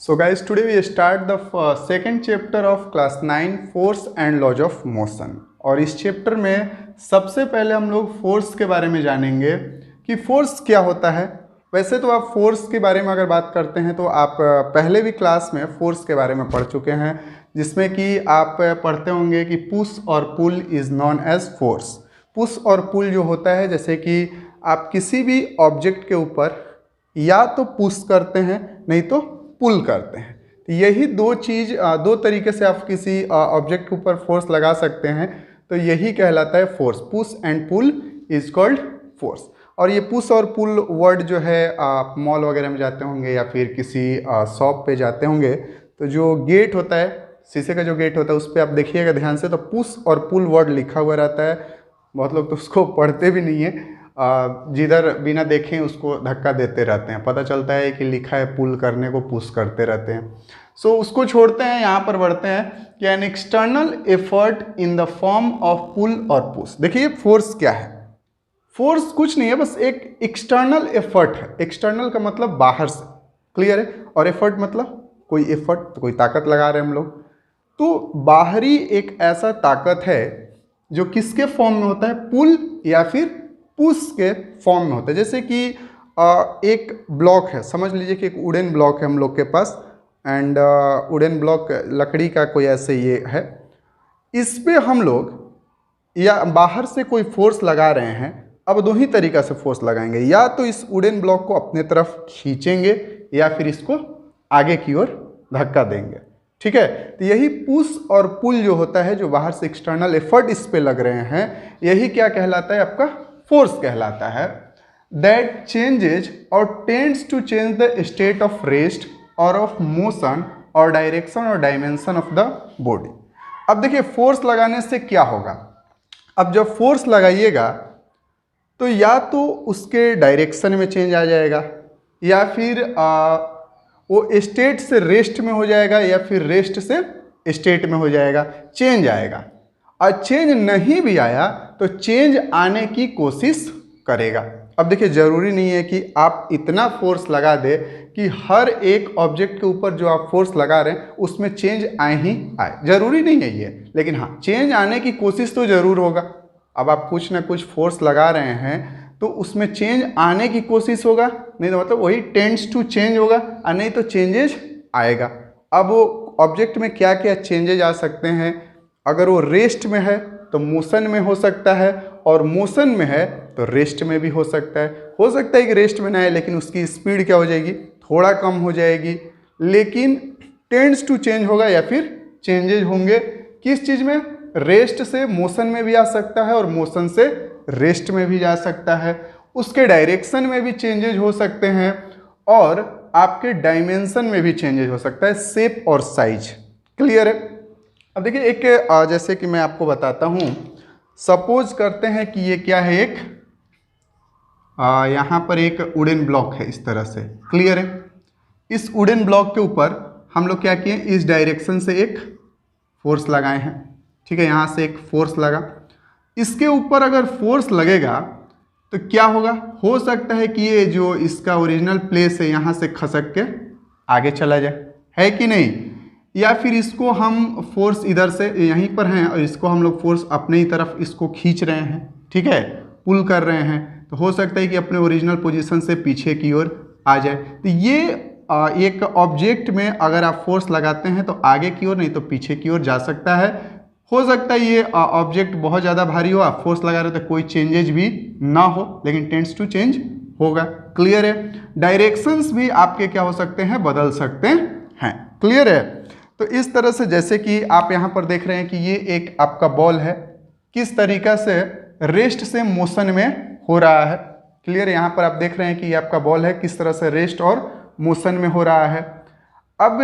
So guys, today we start the second chapter of class 9 force and laws of motion। और इस chapter में सबसे पहले हम लोग फोर्स के बारे में जानेंगे कि फोर्स क्या होता है। वैसे तो आप फोर्स के बारे में अगर बात करते हैं तो आप पहले भी क्लास में फोर्स के बारे में पढ़ चुके हैं, जिसमें कि आप पढ़ते होंगे कि पुश और pull is known as force. Push और पुल जो होता है, जैसे कि आप किसी भी ऑब्जेक्ट के ऊपर या तो पुश करते हैं नहीं तो पुल करते हैं। तो यही दो तरीके से आप किसी ऑब्जेक्ट के ऊपर फोर्स लगा सकते हैं, तो यही कहलाता है force. Push and pull is called force. और ये पुश और पुल वर्ड जो है, आप मॉल वगैरह में जाते होंगे या फिर किसी शॉप पे जाते होंगे, तो जो गेट होता है, शीशे का जो गेट होता है, उस पर आप देखिएगा ध्यान से, तो पुश और पुल वर्ड लिखा हुआ रहता है। बहुत लोग तो उसको पढ़ते भी नहीं है, जिधर बिना देखें उसको धक्का देते रहते हैं। पता चलता है कि लिखा है पुल करने को, पुश करते रहते हैं। सो उसको छोड़ते हैं, यहाँ पर बढ़ते हैं कि an external effort in the form of pull और पुश। देखिए फोर्स क्या है। फोर्स कुछ नहीं है, बस एक एक्सटर्नल एफर्ट है। एक्सटर्नल का मतलब बाहर से, क्लियर है। और एफर्ट मतलब कोई एफर्ट, तो कोई ताकत लगा रहे हैं हम लोग। तो बाहरी एक ऐसा ताकत है जो किसके फॉर्म में होता है, पुल या फिर पुश के फॉर्म में होता है। जैसे कि एक ब्लॉक है, समझ लीजिए कि एक वुडन ब्लॉक है हम लोग के पास, एंड वुडन ब्लॉक लकड़ी का कोई ऐसे ये है। इस पे हम लोग या बाहर से कोई फोर्स लगा रहे हैं। अब दो ही तरीका से फोर्स लगाएंगे, या तो इस वुडन ब्लॉक को अपने तरफ खींचेंगे या फिर इसको आगे की ओर धक्का देंगे, ठीक है। तो यही पुश और पुल जो होता है, जो बाहर से एक्सटर्नल एफर्ट इस पे लग रहे हैं, यही क्या कहलाता है, आपका फोर्स कहलाता है। दैट चेंजेज और tends to change the state of rest और ऑफ मोशन और डायरेक्शन और डायमेंशन ऑफ द बॉडी। अब देखिए फोर्स लगाने से क्या होगा। अब जब फोर्स लगाइएगा तो या तो उसके डायरेक्शन में चेंज आ जाएगा, या फिर वो स्टेट से रेस्ट में हो जाएगा, या फिर रेस्ट से स्टेट में हो जाएगा, चेंज आएगा। और चेंज नहीं भी आया तो चेंज आने की कोशिश करेगा। अब देखिए ज़रूरी नहीं है कि आप इतना फोर्स लगा दे कि हर एक ऑब्जेक्ट के ऊपर जो आप फोर्स लगा रहे हैं उसमें चेंज आए ही आए, ज़रूरी नहीं है ये। लेकिन हाँ, चेंज आने की कोशिश तो ज़रूर होगा। अब आप कुछ ना कुछ फोर्स लगा रहे हैं तो उसमें चेंज आने की कोशिश होगा, नहीं तो मतलब वही टेंड्स टू चेंज होगा, और नहीं तो चेंजेज आएगा। अब वो ऑब्जेक्ट में क्या क्या चेंजेज आ सकते हैं। अगर वो रेस्ट में है तो मोशन में हो सकता है, और मोशन में है तो रेस्ट में भी हो सकता है। हो सकता है कि रेस्ट में ना है, लेकिन उसकी स्पीड क्या हो जाएगी, थोड़ा कम हो जाएगी, लेकिन टेंड्स टू चेंज होगा, या फिर चेंजेज होंगे किस चीज़ में, रेस्ट से मोशन में भी आ सकता है और मोशन से रेस्ट में भी जा सकता है। उसके डायरेक्शन में भी चेंजेज हो सकते हैं, और आपके डायमेंशन में भी चेंजेज हो सकता है, शेप और साइज, क्लियर है। अब देखिए एक जैसे कि मैं आपको बताता हूँ, सपोज करते हैं कि ये क्या है, एक यहाँ पर एक वुडन ब्लॉक है इस तरह से, क्लियर है। इस वुडन ब्लॉक के ऊपर हम लोग क्या किए, इस डायरेक्शन से एक फोर्स लगाए हैं, ठीक है। यहाँ से एक फोर्स लगा, इसके ऊपर अगर फोर्स लगेगा तो क्या होगा, हो सकता है कि ये जो इसका ओरिजिनल प्लेस है यहाँ से खसक के आगे चला जाए, है कि नहीं। या फिर इसको हम फोर्स इधर से यहीं पर हैं और इसको हम लोग फोर्स अपने ही तरफ इसको खींच रहे हैं, ठीक है, पुल कर रहे हैं, तो हो सकता है कि अपने ओरिजिनल पोजीशन से पीछे की ओर आ जाए। तो ये एक ऑब्जेक्ट में अगर आप फोर्स लगाते हैं तो आगे की ओर नहीं तो पीछे की ओर जा सकता है। हो सकता है ये ऑब्जेक्ट बहुत ज़्यादा भारी हो, आप फोर्स लगा रहे हो तो कोई चेंजेज भी ना हो, लेकिन टेंड्स टू चेंज होगा, क्लियर है। डायरेक्शंस भी आपके क्या हो सकते हैं, बदल सकते हैं, क्लियर है। तो इस तरह से जैसे कि आप यहाँ पर देख रहे हैं कि ये एक आपका बॉल है, किस तरीका से रेस्ट से मोशन में हो रहा है, क्लियर है। यहाँ पर आप देख रहे हैं कि ये आपका बॉल है, किस तरह से रेस्ट और मोशन में हो रहा है। अब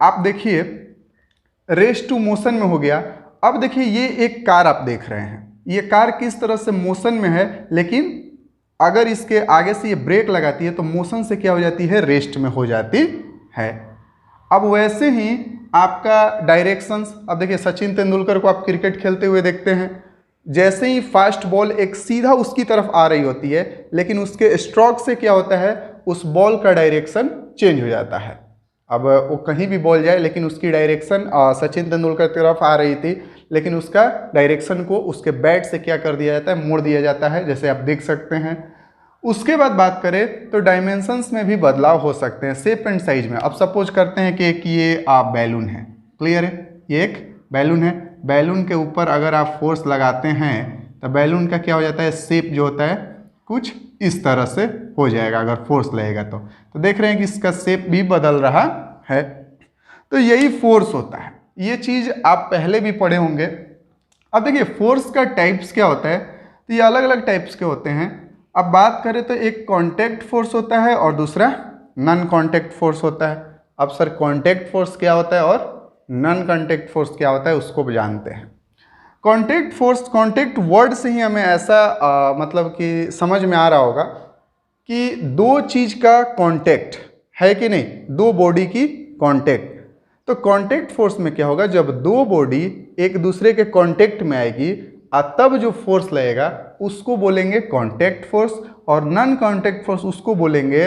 आप देखिए रेस्ट टू मोशन में हो गया। अब देखिए ये एक कार आप देख रहे हैं, ये कार किस तरह से मोशन में है, लेकिन अगर इसके आगे से ये ब्रेक लगाती है तो मोशन से क्या हो जाती है, रेस्ट में हो जाती है। अब वैसे ही आपका डायरेक्शंस, अब देखिए सचिन तेंदुलकर को आप क्रिकेट खेलते हुए देखते हैं, जैसे ही फास्ट बॉल एक सीधा उसकी तरफ आ रही होती है, लेकिन उसके स्ट्रोक से क्या होता है, उस बॉल का डायरेक्शन चेंज हो जाता है, अब वो कहीं भी बॉल जाए लेकिन उसकी डायरेक्शन सचिन तेंदुलकर की तरफ आ रही थी, लेकिन उसका डायरेक्शन को उसके बैट से क्या कर दिया जाता है, मोड़ दिया जाता है, जैसे आप देख सकते हैं। उसके बाद बात करें तो डायमेंशंस में भी बदलाव हो सकते हैं, शेप एंड साइज में। अब सपोज करते हैं कि एक ये बैलून है, क्लियर है, ये एक बैलून है। बैलून के ऊपर अगर आप फोर्स लगाते हैं तो बैलून का क्या हो जाता है, शेप जो होता है कुछ इस तरह से हो जाएगा अगर फोर्स लगेगा तो देख रहे हैं कि इसका शेप भी बदल रहा है। तो यही फोर्स होता है, ये चीज़ आप पहले भी पढ़े होंगे। अब देखिए फोर्स का टाइप्स क्या होता है, तो ये अलग अलग टाइप्स के होते हैं। अब बात करें तो एक कॉन्टैक्ट फोर्स होता है और दूसरा नॉन कॉन्टैक्ट फोर्स होता है। अब सर कॉन्टैक्ट फोर्स क्या होता है और नॉन कॉन्टैक्ट फोर्स क्या होता है उसको भी जानते हैं। कॉन्टैक्ट फोर्स, कॉन्टैक्ट वर्ड से ही हमें ऐसा मतलब कि समझ में आ रहा होगा कि दो चीज़ का कॉन्टैक्ट है कि नहीं, दो बॉडी की कॉन्टैक्ट। तो कॉन्टैक्ट फोर्स में क्या होगा, जब दो बॉडी एक दूसरे के कॉन्टैक्ट में आएगी तब जो फोर्स लगेगा उसको बोलेंगे कॉन्टैक्ट फोर्स, और नॉन कॉन्टैक्ट फोर्स उसको बोलेंगे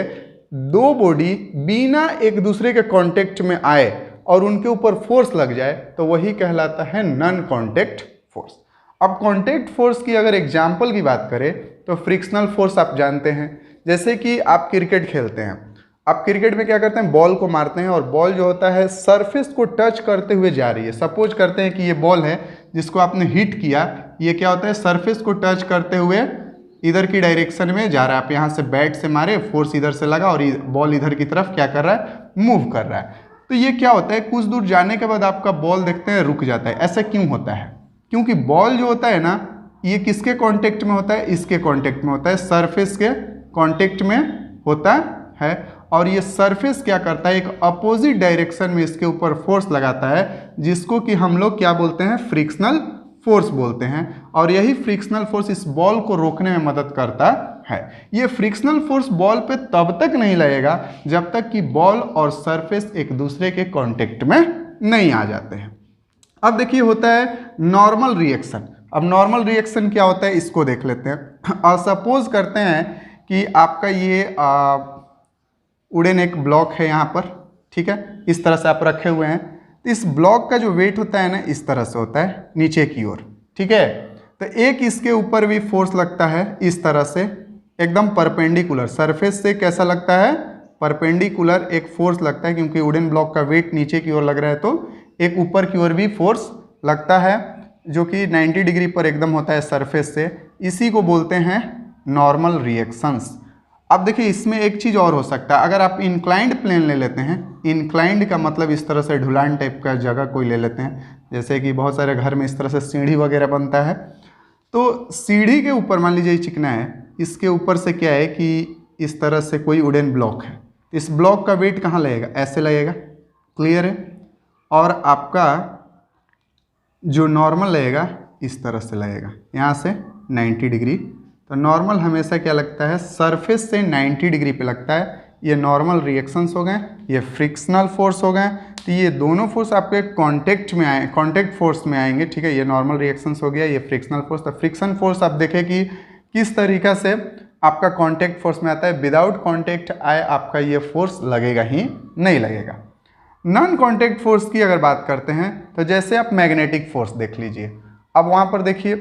दो बॉडी बिना एक दूसरे के कॉन्टैक्ट में आए और उनके ऊपर फोर्स लग जाए तो वही कहलाता है नॉन कॉन्टैक्ट फोर्स। अब कॉन्टैक्ट फोर्स की अगर एग्जाम्पल की बात करें तो फ्रिक्शनल फोर्स आप जानते हैं, जैसे कि आप क्रिकेट खेलते हैं, आप क्रिकेट में क्या करते हैं, बॉल को मारते हैं और बॉल जो होता है सरफेस को टच करते हुए जा रही है। सपोज करते हैं कि ये बॉल है जिसको आपने हिट किया, ये क्या होता है सरफेस को टच करते हुए इधर की डायरेक्शन में जा रहा है। आप यहाँ से बैट से मारे, फोर्स इधर से लगा और बॉल इधर की तरफ क्या कर रहा है, मूव कर रहा है। तो ये क्या होता है, कुछ दूर जाने के बाद आपका बॉल देखते हैं रुक जाता है। ऐसा क्यों होता है, क्योंकि बॉल जो होता है ना ये किसके कांटेक्ट में होता है, इसके कांटेक्ट में होता है, सरफेस के कांटेक्ट में होता है। और ये सरफेस क्या करता है, एक अपोजिट डायरेक्शन में इसके ऊपर फोर्स लगाता है जिसको कि हम लोग क्या बोलते हैं, फ्रिक्शनल फोर्स बोलते हैं। और यही फ्रिक्शनल फोर्स इस बॉल को रोकने में मदद करता है। ये फ्रिक्शनल फोर्स बॉल पे तब तक नहीं लगेगा जब तक कि बॉल और सरफेस एक दूसरे के कांटेक्ट में नहीं आ जाते हैं। अब देखिए होता है नॉर्मल रिएक्शन। अब नॉर्मल रिएक्शन क्या होता है इसको देख लेते हैं। और सपोज करते हैं कि आपका ये वुडन एक ब्लॉक है यहाँ पर, ठीक है, इस तरह से आप रखे हुए हैं। तो इस ब्लॉक का जो वेट होता है ना इस तरह से होता है नीचे की ओर, ठीक है। तो एक इसके ऊपर भी फोर्स लगता है इस तरह से एकदम परपेंडिकुलर, सरफेस से कैसा लगता है, परपेंडिकुलर एक फोर्स लगता है, क्योंकि वुडन ब्लॉक का वेट नीचे की ओर लग रहा है तो एक ऊपर की ओर भी फोर्स लगता है जो कि 90 डिग्री पर एकदम होता है सरफेस से। इसी को बोलते हैं नॉर्मल रिएक्शंस। अब देखिए इसमें एक चीज़ और हो सकता है, अगर आप इंक्लाइंड प्लेन ले लेते हैं, इंक्लाइंड का मतलब इस तरह से ढुलान टाइप का जगह कोई ले लेते हैं, जैसे कि बहुत सारे घर में इस तरह से सीढ़ी वगैरह बनता है। तो सीढ़ी के ऊपर मान लीजिए चिकना है, इसके ऊपर से क्या है कि इस तरह से कोई वुडन ब्लॉक है, इस ब्लॉक का वेट कहाँ लगेगा, ऐसे लगेगा, क्लियर है। और आपका जो नॉर्मल लगेगा इस तरह से लगेगा, यहाँ से 90 डिग्री। तो नॉर्मल हमेशा क्या लगता है, सरफेस से 90 डिग्री पे लगता है। ये नॉर्मल रिएक्शंस हो गए, ये फ्रिक्शनल फोर्स हो गए। तो ये दोनों फोर्स आपके कांटेक्ट में आए, कांटेक्ट फोर्स में आएंगे, ठीक है। ये नॉर्मल रिएक्शंस हो गया, ये फ्रिक्शनल फोर्स। तो फ्रिक्शन फोर्स आप देखें कि किस तरीका से आपका कांटेक्ट फोर्स में आता है, विदाउट कांटेक्ट आए आपका ये फोर्स लगेगा ही नहीं लगेगा। नॉन कांटेक्ट फोर्स की अगर बात करते हैं तो जैसे आप मैग्नेटिक फोर्स देख लीजिए। अब वहाँ पर देखिए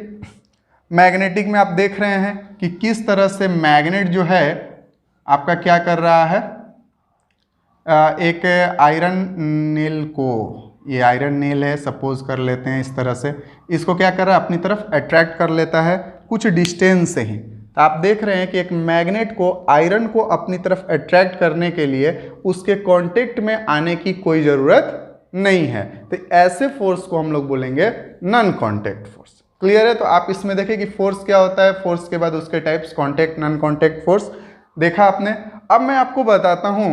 मैग्नेटिक में आप देख रहे हैं कि किस तरह से मैग्नेट जो है आपका क्या कर रहा है, एक आयरन नेल को, ये आयरन नेल है सपोज कर लेते हैं इस तरह से, इसको क्या कर रहा है अपनी तरफ अट्रैक्ट कर लेता है कुछ डिस्टेंस से ही। तो आप देख रहे हैं कि एक मैग्नेट को, आयरन को अपनी तरफ अट्रैक्ट करने के लिए उसके कांटेक्ट में आने की कोई ज़रूरत नहीं है। तो ऐसे फोर्स को हम लोग बोलेंगे नॉन कांटेक्ट फोर्स, क्लियर है। तो आप इसमें देखें कि फोर्स क्या होता है, फोर्स के बाद उसके types, contact, non contact force देखा आपने। अब मैं आपको बताता हूँ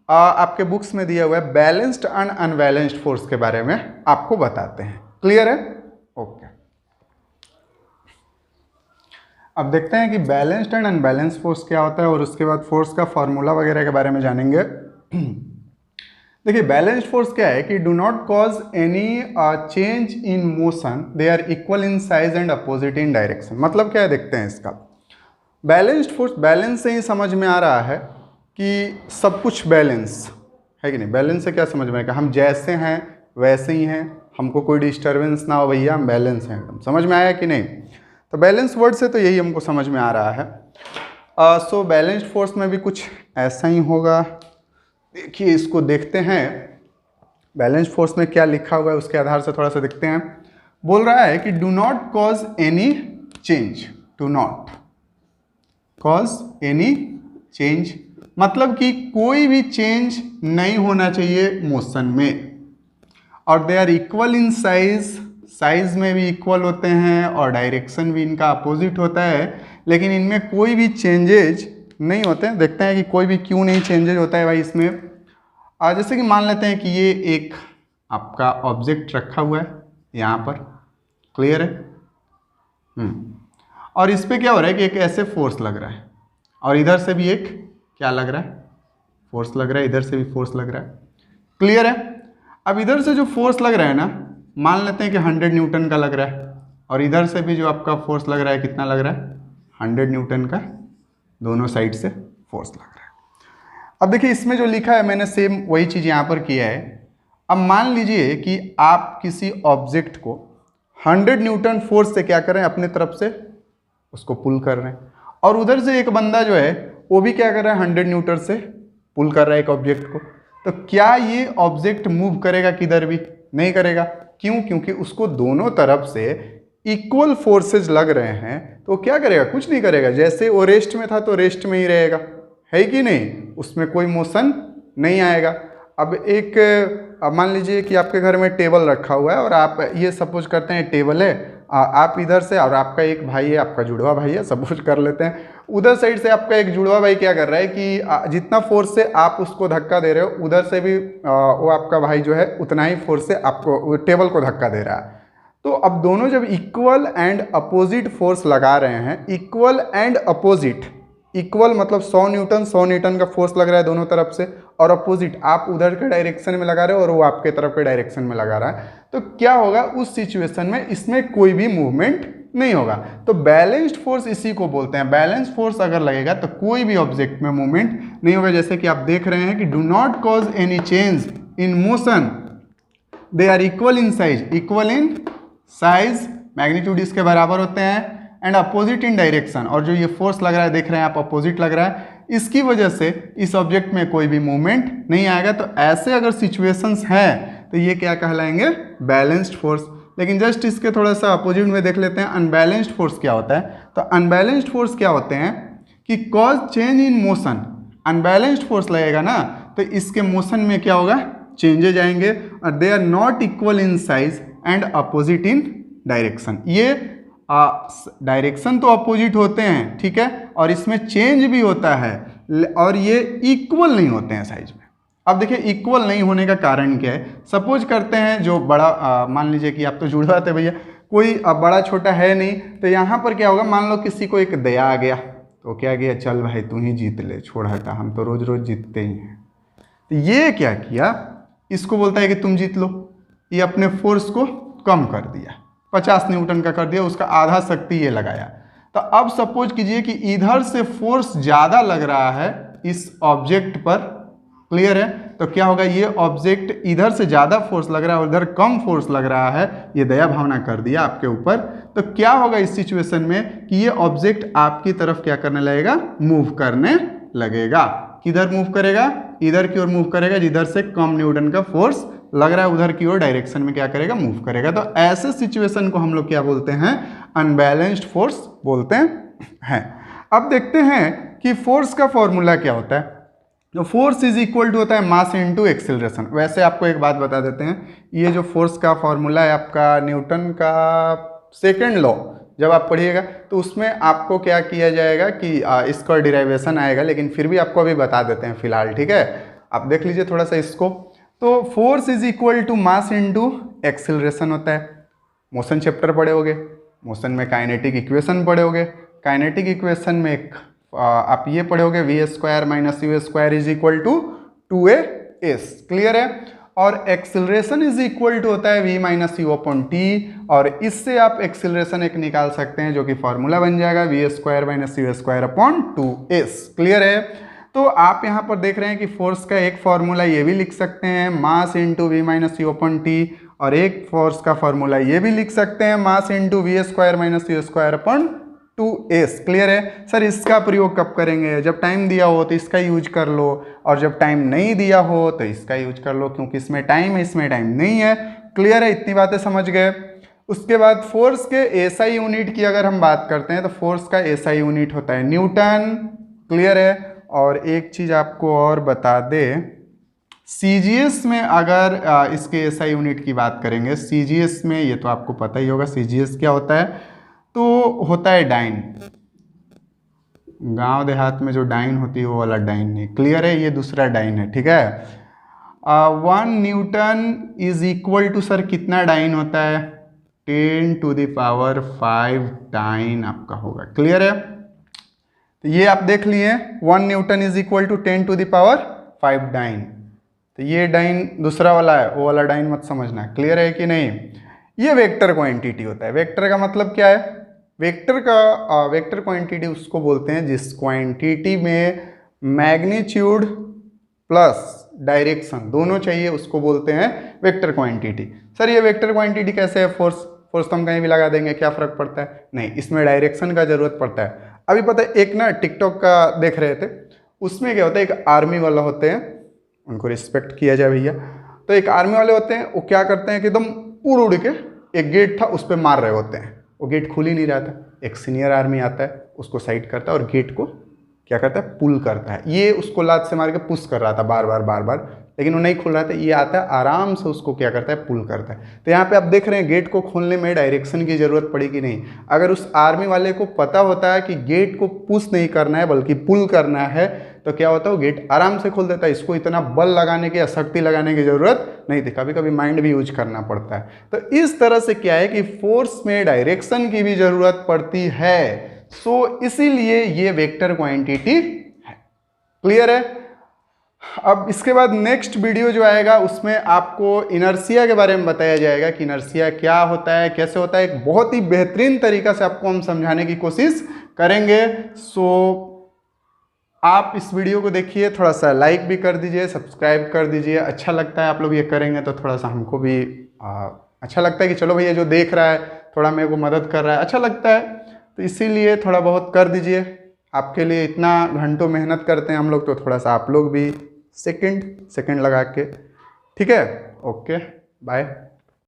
आपके बुक्स में दिया हुआ है बैलेंस्ड एंड अनबैलेंस्ड फोर्स के बारे में आपको बताते हैं, क्लियर है, ओके। अब देखते हैं कि बैलेंस्ड एंड अनबैलेंस्ड फोर्स क्या होता है और उसके बाद फोर्स का फॉर्मूला वगैरह के बारे में जानेंगे। देखिए बैलेंस्ड फोर्स क्या है कि do not cause any change in motion, they are equal in size and opposite in direction. मतलब क्या है देखते हैं इसका। बैलेंस्ड फोर्स, बैलेंस से ही समझ में आ रहा है कि सब कुछ बैलेंस है कि नहीं। बैलेंस से क्या समझ में आएगा, हम जैसे हैं वैसे ही हैं, हमको कोई डिस्टर्बेंस ना हो भैया, हम बैलेंस हैं एकदम। समझ में आया कि नहीं। तो बैलेंस वर्ड से तो यही हमको समझ में आ रहा है। सो बैलेंस्ड फोर्स में भी कुछ ऐसा ही होगा। देखिए इसको देखते हैं, बैलेंस्ड फोर्स में क्या लिखा हुआ है उसके आधार से थोड़ा सा देखते हैं। बोल रहा है कि do not cause any change, do not cause any change, मतलब कि कोई भी चेंज नहीं होना चाहिए मोशन में। और they are equal in size, size में भी इक्वल होते हैं और डायरेक्शन भी इनका अपोजिट होता है, लेकिन इनमें कोई भी चेंजेज नहीं होते हैं। देखते हैं कि कोई भी क्यों नहीं चेंजेज होता है भाई इसमें। जैसे कि मान लेते हैं कि ये एक आपका ऑब्जेक्ट रखा हुआ है यहाँ पर, क्लियर है। और इस पर क्या हो रहा है कि एक ऐसे फोर्स लग रहा है और इधर से भी एक क्या लग रहा है, फोर्स लग रहा है, इधर से भी फोर्स लग रहा है, क्लियर है। अब इधर से जो फोर्स लग रहा है ना, मान लेते हैं कि 100 न्यूटन का लग रहा है, और इधर से भी जो आपका फोर्स लग रहा है कितना लग रहा है, 100 न्यूटन का, दोनों साइड से फोर्स लग रहा है। अब देखिए इसमें जो लिखा है मैंने सेम वही चीज़ यहाँ पर किया है। अब मान लीजिए कि आप किसी ऑब्जेक्ट को 100 न्यूटन फोर्स से क्या कर रहे हैं, अपने तरफ से उसको पुल कर रहे हैं, और उधर से एक बंदा जो है वो भी क्या कर रहा है, 100 न्यूटन से पुल कर रहा है एक ऑब्जेक्ट को। तो क्या ये ऑब्जेक्ट मूव करेगा किधर भी? नहीं करेगा। क्यों? क्योंकि उसको दोनों तरफ से इक्वल फोर्सेज लग रहे हैं, तो क्या करेगा? कुछ नहीं करेगा। जैसे वो रेस्ट में था तो रेस्ट में ही रहेगा, है कि नहीं, उसमें कोई मोशन नहीं आएगा। अब एक मान लीजिए कि आपके घर में टेबल रखा हुआ है और आप ये सपोज करते हैं टेबल है, आप इधर से, और आपका एक भाई है, आपका जुड़वा भाई है, सपोज कर लेते हैं, उधर साइड से आपका एक जुड़वा भाई क्या कर रहा है कि जितना फोर्स से आप उसको धक्का दे रहे हो, उधर से भी वो आपका भाई जो है उतना ही फोर्स से आपको टेबल को धक्का दे रहा है। तो अब दोनों जब इक्वल एंड अपोजिट फोर्स लगा रहे हैं, इक्वल एंड अपोजिट, इक्वल मतलब 100 न्यूटन का फोर्स लग रहा है दोनों तरफ से, और अपोजिट आप उधर के डायरेक्शन में लगा रहे हो और वो आपके तरफ के डायरेक्शन में लगा रहा है, तो क्या होगा उस सिचुएशन में, इसमें कोई भी मूवमेंट नहीं होगा। तो बैलेंस्ड फोर्स इसी को बोलते हैं। बैलेंस्ड फोर्स अगर लगेगा तो कोई भी ऑब्जेक्ट में मूवमेंट नहीं होगा। जैसे कि आप देख रहे हैं कि do not cause any change in motion, they are equal in size, equal in size, magnitude इसके बराबर होते हैं, एंड अपोजिट इन डायरेक्शन, और जो ये फोर्स लग रहा है देख रहे हैं आप, अपोजिट लग रहा है, इसकी वजह से इस ऑब्जेक्ट में कोई भी मूवमेंट नहीं आएगा। तो ऐसे अगर सिचुएशंस हैं तो ये क्या कहलाएंगे? Balanced force. लेकिन जस्ट इसके थोड़ा सा अपोजिट में देख लेते हैं अनबैलेंस्ड फोर्स क्या होता है। तो अनबैलेंस्ड फोर्स क्या होते हैं कि cause change in motion, unbalanced force लगेगा ना तो इसके मोशन में क्या होगा? चेंजेज आएंगे, और they are not equal in size and opposite in direction. ये डायरेक्शन तो अपोजिट होते हैं, ठीक है, और इसमें चेंज भी होता है, और ये इक्वल नहीं होते हैं साइज में। अब देखिए इक्वल नहीं होने का कारण क्या है। सपोज करते हैं जो बड़ा मान लीजिए कि आप तो जुड़वा थे भैया, कोई बड़ा छोटा है नहीं, तो यहाँ पर क्या होगा, मान लो किसी को एक दया आ गया, तो क्या गया, चल भाई तू ही जीत ले, छोड़ हटा, हम तो रोज रोज जीतते ही हैं। तो ये क्या किया, इसको बोलता है कि तुम जीत लो। ये अपने फोर्स को कम कर दिया, 50 न्यूटन का कर दिया, उसका आधा शक्ति ये लगाया। तो अब सपोज कीजिए कि इधर से फोर्स ज़्यादा लग रहा है इस ऑब्जेक्ट पर, क्लियर है, तो क्या होगा, ये ऑब्जेक्ट इधर से ज़्यादा फोर्स लग रहा है और इधर कम फोर्स लग रहा है, ये दया भावना कर दिया आपके ऊपर। तो क्या होगा इस सिचुएशन में कि ये ऑब्जेक्ट आपकी तरफ क्या करने लगेगा, मूव करने लगेगा। किधर मूव करेगा? इधर की ओर मूव करेगा, जिधर से कम न्यूटन का फोर्स लग रहा है उधर की ओर डायरेक्शन में क्या करेगा, मूव करेगा। तो ऐसे सिचुएशन को हम लोग क्या बोलते हैं, अनबैलेंस्ड फोर्स बोलते हैं। अब देखते हैं कि फोर्स का फॉर्मूला क्या होता है। तो फोर्स इज इक्वल टू होता है मास इनटू एक्सेलरेशन। वैसे आपको एक बात बता देते हैं, ये जो फोर्स का फॉर्मूला है आपका न्यूटन का सेकेंड लॉ जब आप पढ़िएगा तो उसमें आपको क्या किया जाएगा कि इसका डिराइवेशन आएगा, लेकिन फिर भी आपको अभी बता देते हैं फिलहाल, ठीक है। आप देख लीजिए थोड़ा सा इसको। तो force is equal to mass into acceleration होता है। मोशन चैप्टर पढ़े होगे, मोशन में काइनेटिक इक्वेशन पढ़े होगे, काइनेटिक इक्वेशन में एक आप ये पढ़े होगे v square minus u square is equal to 2a s, clear है। और एक्सेलरेशन इज इक्वल टू होता है v minus u upon t, और इससे आप एक्सेलरेशन एक निकाल सकते हैं जो कि फॉर्मूला बन जाएगा v square minus u square upon 2s, clear है। तो आप यहाँ पर देख रहे हैं कि फोर्स का एक फॉर्मूला ये भी लिख सकते हैं, mass into v minus u upon t, और एक फोर्स का फॉर्मूला ये भी लिख सकते हैं, mass into v square minus u square upon 2s। Clear है सर? इसका प्रयोग कब करेंगे? जब टाइम दिया हो तो इसका यूज कर लो, और जब टाइम नहीं दिया हो तो इसका यूज कर लो, क्योंकि इसमें टाइम है, इसमें टाइम नहीं है। क्लियर है? इतनी बातें समझ गए। उसके बाद फोर्स के एसआई यूनिट की अगर हम बात करते हैं तो फोर्स का एसआई यूनिट होता है न्यूटन। क्लियर है? और एक चीज आपको और बता दे, सीजीएस में अगर इसके एसआई यूनिट की बात करेंगे, सीजीएस में ये तो आपको पता ही होगा सीजीएस क्या होता है, तो होता है डाइन। गांव देहात में जो डाइन होती है वो वाला डाइन नहीं। क्लियर है? ये दूसरा डाइन है। ठीक है? 1 newton is equal to sir कितना डाइन होता है? 10⁵ डाइन आपका होगा। क्लियर है? तो ये आप देख लिए 1 newton is equal to 10⁵ dyne. तो ये डाइन दूसरा वाला है, वो वाला डाइन मत समझना। क्लियर है कि नहीं? ये वेक्टर क्वांटिटी होता है। वेक्टर का मतलब क्या है? वेक्टर क्वांटिटी उसको बोलते हैं जिस क्वांटिटी में मैग्नीट्यूड प्लस डायरेक्शन दोनों चाहिए, उसको बोलते हैं वेक्टर क्वांटिटी। सर ये वेक्टर क्वांटिटी कैसे है? फोर्स तो हम कहीं भी लगा देंगे, क्या फर्क पड़ता है? नहीं, इसमें डायरेक्शन का जरूरत पड़ता है। अभी पता है एक ना टिकटॉक का देख रहे थे, उसमें क्या होता है, एक आर्मी वाला होते हैं, उनको रिस्पेक्ट किया जाए भैया। तो एक आर्मी वाले होते हैं, वो क्या करते हैं कि एकदम उड़ के एक गेट था उस पर मार रहे होते हैं, वो गेट खुल ही नहीं रहा था। एक सीनियर आर्मी आता है, उसको साइड करता है और गेट को क्या करता है? पुल करता है। ये उसको लात से मार के पुश कर रहा था बार बार, लेकिन वो नहीं खुल रहा था। ये आता है आराम से उसको क्या करता है? पुल करता है। तो यहाँ पे आप देख रहे हैं गेट को खोलने में डायरेक्शन की जरूरत पड़ेगी नहीं। अगर उस आर्मी वाले को पता होता है कि गेट को पुश नहीं करना है बल्कि पुल करना है, तो क्या होता है? वो गेट आराम से खोल देता है। इसको इतना बल लगाने की या शक्ति लगाने की जरूरत नहीं थी। कभी कभी माइंड भी यूज करना पड़ता है। तो इस तरह से क्या है कि फोर्स में डायरेक्शन की भी जरूरत पड़ती है। सो इसीलिए ये वेक्टर क्वांटिटी है। क्लियर है? अब इसके बाद नेक्स्ट वीडियो जो आएगा उसमें आपको इनर्शिया के बारे में बताया जाएगा कि इनर्शिया क्या होता है, कैसे होता है। एक बहुत ही बेहतरीन तरीका से आपको हम समझाने की कोशिश करेंगे। सो आप इस वीडियो को देखिए, थोड़ा सा लाइक भी कर दीजिए, सब्सक्राइब कर दीजिए। अच्छा लगता है आप लोग ये करेंगे तो थोड़ा सा हमको भी अच्छा लगता है कि चलो भैया जो देख रहा है थोड़ा मेरे को मदद कर रहा है, अच्छा लगता है। तो इसीलिए थोड़ा बहुत कर दीजिए। आपके लिए इतना घंटों मेहनत करते हैं हम लोग, तो थोड़ा सा आप लोग भी सेकंड लगा के। ठीक है? Okay, bye.